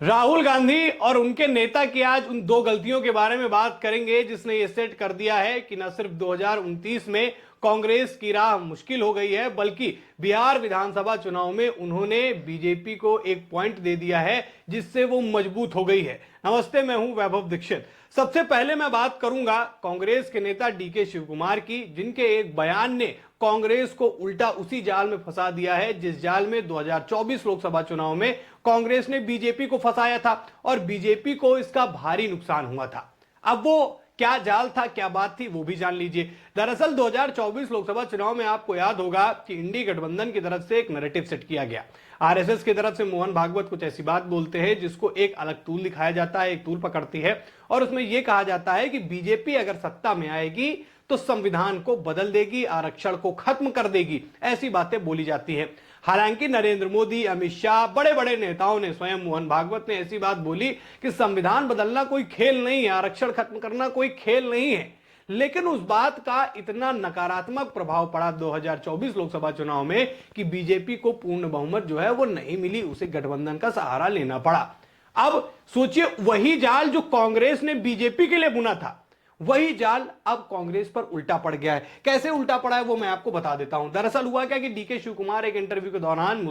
राहुल गांधी और उनके नेता की आज उन दो गलतियों के बारे में बात करेंगे जिसने ये सेट कर दिया है कि न सिर्फ 2029 में कांग्रेस की राह मुश्किल हो गई है, बल्कि बिहार विधानसभा चुनाव में उन्होंने बीजेपी को एक पॉइंट दे दिया है जिससे वो मजबूत हो गई है। नमस्ते, मैं हूं वैभव दीक्षित। सबसे पहले मैं बात करूंगा कांग्रेस के नेता डीके शिव कुमार की, जिनके एक बयान ने कांग्रेस को उल्टा उसी जाल में फंसा दिया है जिस जाल में 2024 लोकसभा चुनाव में कांग्रेस ने बीजेपी को फंसाया था और बीजेपी को इसका भारी नुकसान हुआ था। अब वो क्या जाल था, क्या बात थी, वो भी जान लीजिए। दरअसल 2024 लोकसभा चुनाव में आपको याद होगा कि इंडी गठबंधन की तरफ से एक नैरेटिव सेट किया गया। आरएसएस की तरफ से मोहन भागवत कुछ ऐसी बात बोलते हैं जिसको एक अलग तूल दिखाया जाता है, एक तूल पकड़ती है और उसमें यह कहा जाता है कि बीजेपी अगर सत्ता में आएगी तो संविधान को बदल देगी, आरक्षण को खत्म कर देगी, ऐसी बातें बोली जाती है। हालांकि नरेंद्र मोदी, अमित शाह, बड़े बड़े नेताओं ने, स्वयं मोहन भागवत ने ऐसी बात बोली कि संविधान बदलना कोई खेल नहीं है, आरक्षण खत्म करना कोई खेल नहीं है। लेकिन उस बात का इतना नकारात्मक प्रभाव पड़ा 2024 लोकसभा चुनाव में कि बीजेपी को पूर्ण बहुमत जो है वो नहीं मिली, उसे गठबंधन का सहारा लेना पड़ा। अब सोचिए, वही जाल जो कांग्रेस ने बीजेपी के लिए बुना था, वही जाल अब कांग्रेस पर उल्टा पड़ गया है। कैसे उल्टा पड़ा है वो मैं आपको बता देता हूं। दरअसल हुआ क्या कि डीके शिव कुमार एक इंटरव्यू के दौरान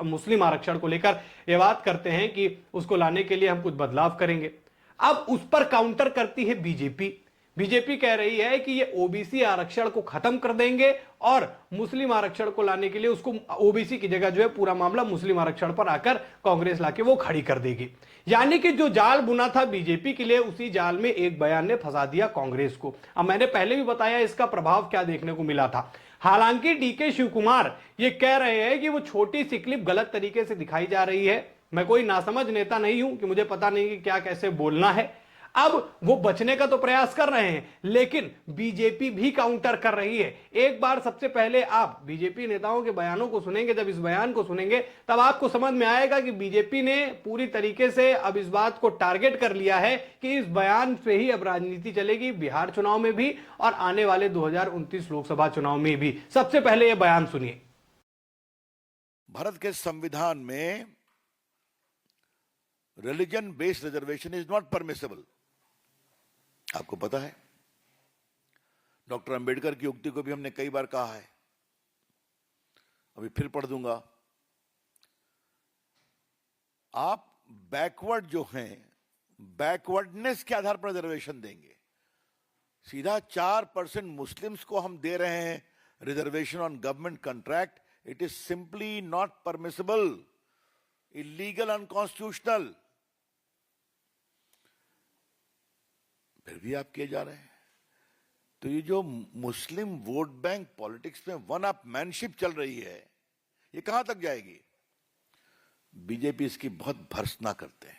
मुस्लिम आरक्षण को लेकर यह बात करते हैं कि उसको लाने के लिए हम कुछ बदलाव करेंगे। अब उस पर काउंटर करती है बीजेपी। बीजेपी कह रही है कि ये ओबीसी आरक्षण को खत्म कर देंगे और मुस्लिम आरक्षण को लाने के लिए उसको ओबीसी की जगह जो है पूरा मामला मुस्लिम आरक्षण पर आकर कांग्रेस लाके वो खड़ी कर देगी। यानी कि जो जाल बुना था बीजेपी के लिए, उसी जाल में एक बयान ने फंसा दिया कांग्रेस को। अब मैंने पहले भी बताया इसका प्रभाव क्या देखने को मिला था। हालांकि डीके शिव कुमार ये कह रहे हैं कि वो छोटी सी क्लिप गलत तरीके से दिखाई जा रही है। मैं कोई नासमझ नेता नहीं हूं कि मुझे पता नहीं कि क्या कैसे बोलना है। अब वो बचने का तो प्रयास कर रहे हैं, लेकिन बीजेपी भी काउंटर कर रही है। एक बार सबसे पहले आप बीजेपी नेताओं के बयानों को सुनेंगे, जब इस बयान को सुनेंगे तब आपको समझ में आएगा कि बीजेपी ने पूरी तरीके से अब इस बात को टारगेट कर लिया है कि इस बयान से ही अब राजनीति चलेगी, बिहार चुनाव में भी और आने वाले 2029 लोकसभा चुनाव में भी। सबसे पहले यह बयान सुनिए। भारत के संविधान में religion based reservation is not permissible. आपको पता है, डॉक्टर अंबेडकर की उक्ति को भी हमने कई बार कहा है, अभी फिर पढ़ दूंगा। आप बैकवर्ड जो हैं, बैकवर्डनेस के आधार पर रिजर्वेशन देंगे। सीधा 4% मुस्लिम्स को हम दे रहे हैं reservation on government contract. It is simply not permissible, illegal, unconstitutional. फिर भी आप किए जा रहे हैं। तो ये जो मुस्लिम वोट बैंक पॉलिटिक्स में वन अप मैनशिप चल रही है, ये कहां तक जाएगी? बीजेपी इसकी बहुत भर्त्सना करते हैं।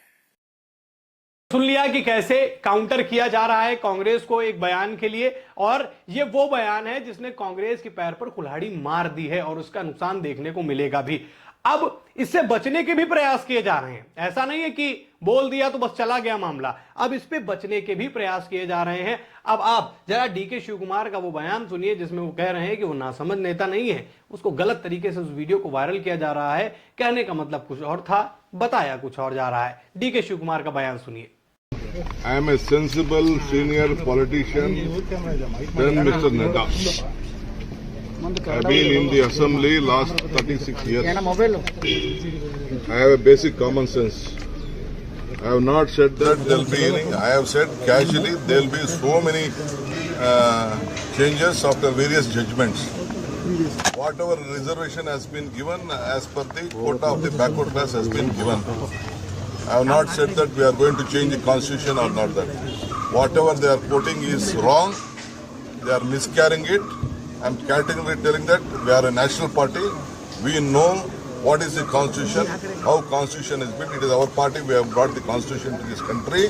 सुन लिया कि कैसे काउंटर किया जा रहा है कांग्रेस को एक बयान के लिए, और ये वो बयान है जिसने कांग्रेस के पैर पर कुल्हाड़ी मार दी है और उसका नुकसान देखने को मिलेगा भी। अब इससे बचने के भी प्रयास किए जा रहे हैं। ऐसा नहीं है कि बोल दिया तो बस चला गया मामला, अब इस पे बचने के भी प्रयास किए जा रहे हैं। अब आप जरा डीके शिव कुमार का वो बयान सुनिए जिसमें वो कह रहे हैं कि वो नासमझ नेता नहीं है, उसको गलत तरीके से उस वीडियो को वायरल किया जा रहा है। कहने का मतलब कुछ और था, बताया कुछ और जा रहा है। डीके शिव कुमार का बयान सुनिए। I am a sensible senior politician than Mr. Nada. I have been in the assembly last 36 years. I have a basic common sense. I have not said that there will be any. I have said casually there will be so many changes after various judgments. Whatever reservation has been given as per the quota of the backward class has been given. I have not said that we are going to change the constitution or not that. Whatever they are quoting is wrong. They are miscarrying it. I am categorically telling that we are a national party. We know what is the constitution, how constitution is built. It is our party. We have brought the constitution to this country,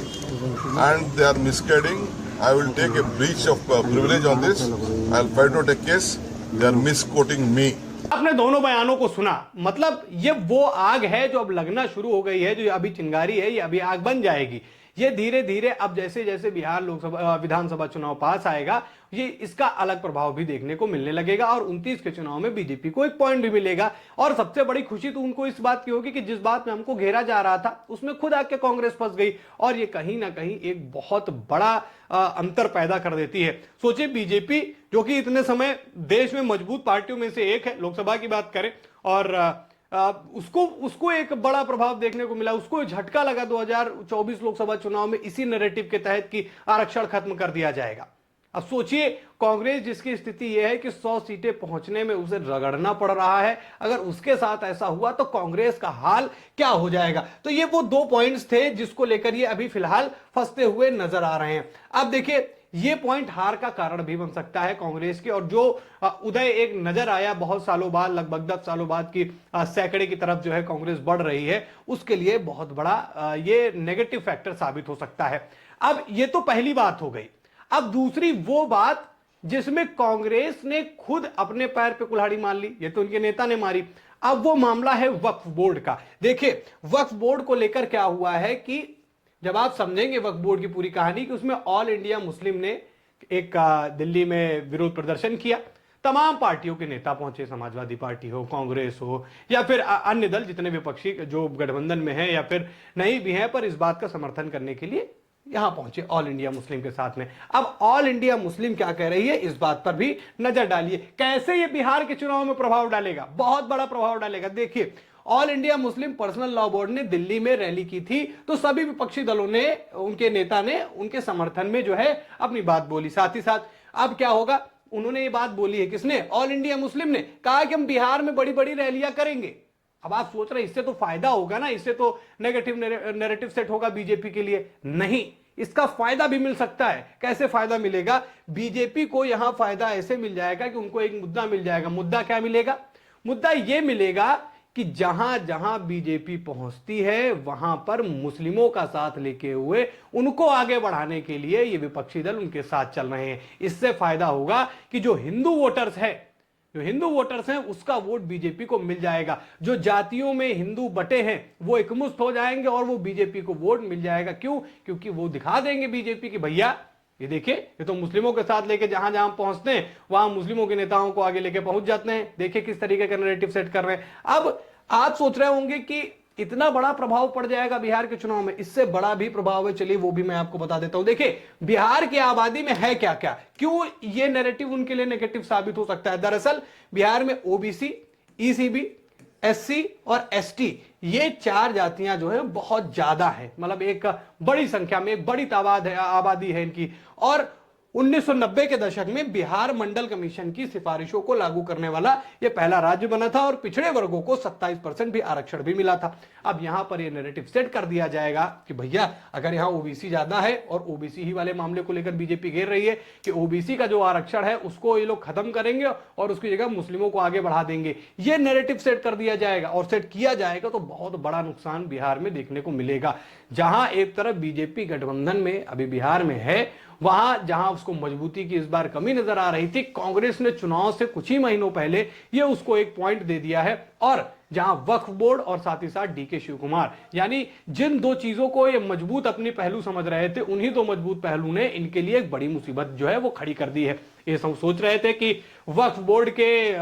and they are misguiding. I will take a breach of privilege on this. I will fight out a case. They are misquoting me. आपने दोनों बयानों को सुना। मतलब ये वो आग है जो अब लगना शुरू हो गई है, जो अभी चिंगारी है, ये अभी आग बन जाएगी। ये धीरे धीरे अब जैसे जैसे बिहार लोकसभा विधानसभा चुनाव पास आएगा, ये इसका अलग प्रभाव भी देखने को मिलने लगेगा और 29 के चुनाव में बीजेपी को एक पॉइंट भी मिलेगा। और सबसे बड़ी खुशी तो उनको इस बात की होगी कि जिस बात में हमको घेरा जा रहा था उसमें खुद आके कांग्रेस फंस गई, और ये कहीं ना कहीं एक बहुत बड़ा अंतर पैदा कर देती है। सोचिए, बीजेपी जो कि इतने समय देश में मजबूत पार्टियों में से एक है, लोकसभा की बात करें, और उसको एक बड़ा प्रभाव देखने को मिला, उसको झटका लगा 2024 लोकसभा चुनाव में इसी नैरेटिव के तहत कि आरक्षण खत्म कर दिया जाएगा। अब सोचिए, कांग्रेस जिसकी स्थिति यह है कि 100 सीटें पहुंचने में उसे रगड़ना पड़ रहा है, अगर उसके साथ ऐसा हुआ तो कांग्रेस का हाल क्या हो जाएगा। तो ये वो 2 पॉइंट्स थे जिसको लेकर ये अभी फिलहाल फंसते हुए नजर आ रहे हैं। अब देखिए, ये पॉइंट हार का कारण भी बन सकता है कांग्रेस के, और जो उदय एक नजर आया बहुत सालों बाद, लगभग 10 सालों बाद की सैकड़े की तरफ जो है कांग्रेस बढ़ रही है, उसके लिए बहुत बड़ा ये नेगेटिव फैक्टर साबित हो सकता है। अब ये तो पहली बात हो गई। अब दूसरी वो बात जिसमें कांग्रेस ने खुद अपने पैर पे कुल्हाड़ी मार ली, ये तो उनके नेता ने मारी। अब वो मामला है वक्फ बोर्ड का। देखिए, वक्फ बोर्ड को लेकर क्या हुआ है कि जब आप समझेंगे वक्फ बोर्ड की पूरी कहानी, कि उसमें ऑल इंडिया मुस्लिम ने एक दिल्ली में विरोध प्रदर्शन किया, तमाम पार्टियों के नेता पहुंचे, समाजवादी पार्टी हो, कांग्रेस हो, या फिर अन्य दल जितने विपक्षी जो गठबंधन में है या फिर नहीं भी है, पर इस बात का समर्थन करने के लिए यहां पहुंचे ऑल इंडिया मुस्लिम के साथ में। अब ऑल इंडिया मुस्लिम क्या कह रही है, इस बात पर भी नजर डालिए, कैसे ये बिहार के चुनाव में प्रभाव डालेगा, बहुत बड़ा प्रभाव डालेगा। देखिए, all India Muslim personal law board ने दिल्ली में रैली की थी, तो सभी विपक्षी दलों ने, उनके नेता ने उनके समर्थन में जो है अपनी बात बोली। साथ ही साथ अब क्या होगा, उन्होंने ये बात बोली है, किसने, ऑल इंडिया मुस्लिम ने कहा कि हम बिहार में बड़ी बड़ी रैलियां करेंगे। अब आप सोच रहे इससे तो फायदा होगा ना, इससे तो नेगेटिव नैरेटिव सेट होगा बीजेपी के लिए। नहीं, इसका फायदा भी मिल सकता है। कैसे फायदा मिलेगा, बीजेपी को यहां फायदा ऐसे मिल जाएगा कि उनको एक मुद्दा मिल जाएगा। मुद्दा क्या मिलेगा, मुद्दा यह मिलेगा कि जहां जहां बीजेपी पहुंचती है वहां पर मुस्लिमों का साथ लेके हुए उनको आगे बढ़ाने के लिए ये विपक्षी दल उनके साथ चल रहे हैं। इससे फायदा होगा कि जो हिंदू वोटर्स हैं उसका वोट बीजेपी को मिल जाएगा। जो जातियों में हिंदू बटे हैं वो एकमुश्त हो जाएंगे और वो बीजेपी को वोट मिल जाएगा। क्यों, क्योंकि वो दिखा देंगे बीजेपी की भैया ये देखिए, ये तो मुस्लिमों के साथ लेके जहां जहां पहुंचते हैं वहां मुस्लिमों के नेताओं को आगे लेके पहुंच जाते हैं। देखिए किस तरीके का नैरेटिव सेट कर रहे हैं। अब आप सोच रहे होंगे कि इतना बड़ा प्रभाव पड़ जाएगा बिहार के चुनाव में, इससे बड़ा भी प्रभाव है, चलिए वो भी मैं आपको बता देता हूं। देखिए, बिहार की आबादी में है क्या क्या, क्यों ये नैरेटिव उनके लिए नेगेटिव साबित हो सकता है। दरअसल बिहार में ओबीसी, ईसीबी, एससी और एसटी, ये 4 जातियां जो है बहुत ज्यादा है, मतलब एक बड़ी संख्या में, एक बड़ी आबादी है इनकी। और 1990 के दशक में बिहार मंडल कमीशन की सिफारिशों को लागू करने वाला यह पहला राज्य बना था और पिछड़े वर्गों को 27% भी आरक्षण भी मिला था। अब यहां पर यह नैरेटिव सेट कर दिया जाएगा कि भैया अगर यहां ओबीसी ज्यादा है, और ओबीसी ही वाले मामले को लेकर बीजेपी घेर रही है कि ओबीसी का जो आरक्षण है उसको ये लोग खत्म करेंगे और उसकी जगह मुस्लिमों को आगे बढ़ा देंगे, यह नैरेटिव सेट कर दिया जाएगा। और सेट किया जाएगा तो बहुत बड़ा नुकसान बिहार में देखने को मिलेगा। जहां एक तरफ बीजेपी गठबंधन में अभी बिहार में है, वहां जहां उसको मजबूती की इस बार कमी नजर आ रही थी, कांग्रेस ने चुनाव से कुछ ही महीनों पहले ये उसको एक पॉइंट दे दिया है। और जहां वक्फ बोर्ड और साथ ही साथ डीके शिव कुमार, यानी जिन 2 चीजों को ये मजबूत अपनी पहलू समझ रहे थे, उन्हीं 2 मजबूत पहलू ने इनके लिए एक बड़ी मुसीबत जो है वो खड़ी कर दी है। ये सब सोच रहे थे कि वक्फ बोर्ड के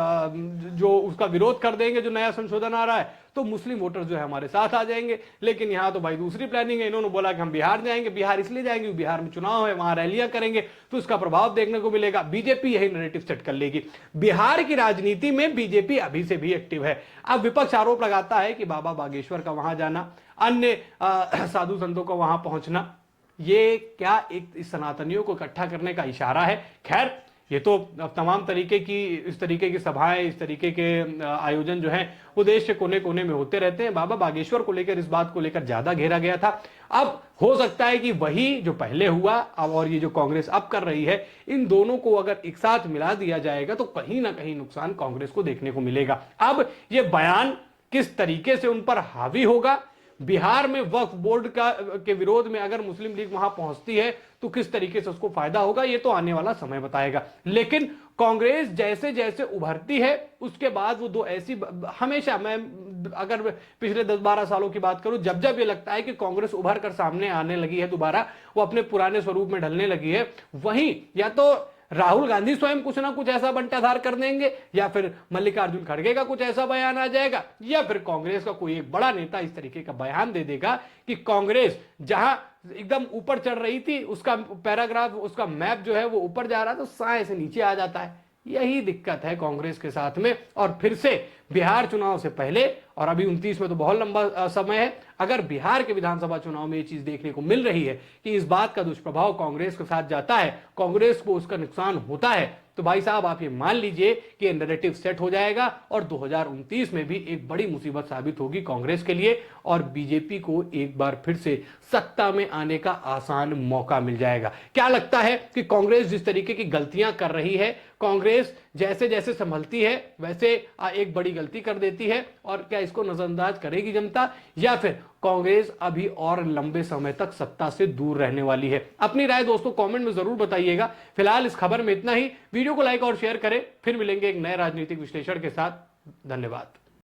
जो उसका विरोध कर देंगे, जो नया संशोधन आ रहा है, तो मुस्लिम वोटर जो है हमारे साथ आ जाएंगे। लेकिन यहां तो भाई दूसरी प्लानिंग है। इन्होंने बोला कि हम बिहार जाएंगे, बिहार इसलिए जाएंगे बिहार में चुनाव है, वहां रैलियां करेंगे तो इसका प्रभाव देखने को मिलेगा। बीजेपी यही नैरेटिव सेट कर लेगी। बिहार की राजनीति में बीजेपी अभी से भी एक्टिव है। अब विपक्ष आरोप लगाता है कि बाबा बागेश्वर का वहां जाना, अन्य साधु संतों को वहां पहुंचना, ये क्या एक इस सनातनियों को इकट्ठा करने का इशारा है। खैर, ये तो तमाम तरीके की इस तरीके की सभाएं, इस तरीके के आयोजन जो हैं वो देश के कोने कोने में होते रहते हैं। बाबा बागेश्वर को लेकर, इस बात को लेकर ज्यादा घेरा गया था। अब हो सकता है कि वही जो पहले हुआ अब और ये जो कांग्रेस अब कर रही है, इन दोनों को अगर एक साथ मिला दिया जाएगा तो कहीं ना कहीं नुकसान कांग्रेस को देखने को मिलेगा। अब ये बयान किस तरीके से उन पर हावी होगा, बिहार में वक्फ बोर्ड के विरोध में अगर मुस्लिम लीग वहां पहुंचती है तो किस तरीके से उसको फायदा होगा, ये तो आने वाला समय बताएगा। लेकिन कांग्रेस जैसे जैसे उभरती है उसके बाद वो दो ऐसी, हमेशा मैं अगर पिछले 10-12 सालों की बात करूं, जब जब ये लगता है कि कांग्रेस उभर कर सामने आने लगी है, दोबारा वो अपने पुराने स्वरूप में ढलने लगी है, वहीं या तो राहुल गांधी स्वयं कुछ ना कुछ ऐसा बंटाधार कर देंगे, या फिर मल्लिकार्जुन खड़गे का कुछ ऐसा बयान आ जाएगा, या फिर कांग्रेस का कोई एक बड़ा नेता इस तरीके का बयान दे देगा कि कांग्रेस जहां एकदम ऊपर चढ़ रही थी, उसका पैराग्राफ, उसका मैप जो है वो ऊपर जा रहा था, तो साए से नीचे आ जाता है। यही दिक्कत है कांग्रेस के साथ में। और फिर से बिहार चुनाव से पहले, और अभी 29 में तो बहुत लंबा समय है, अगर बिहार के विधानसभा चुनाव में ये चीज देखने को मिल रही है कि इस बात का दुष्प्रभाव कांग्रेस के साथ जाता है, कांग्रेस को उसका नुकसान होता है, तो भाई साहब आप ये मान लीजिए कि ये नैरेटिव सेट हो जाएगा और 2029 में भी एक बड़ी मुसीबत साबित होगी कांग्रेस के लिए, और बीजेपी को एक बार फिर से सत्ता में आने का आसान मौका मिल जाएगा। क्या लगता है कि कांग्रेस जिस तरीके की गलतियां कर रही है, कांग्रेस जैसे जैसे संभलती है वैसे एक बड़ी गलती कर देती है, और क्या इसको नजरअंदाज करेगी जनता, या फिर कांग्रेस अभी और लंबे समय तक सत्ता से दूर रहने वाली है? अपनी राय दोस्तों कमेंट में जरूर बताइएगा। फिलहाल इस खबर में इतना ही। वीडियो को लाइक और शेयर करें, फिर मिलेंगे एक नए राजनीतिक विश्लेषण के साथ। धन्यवाद।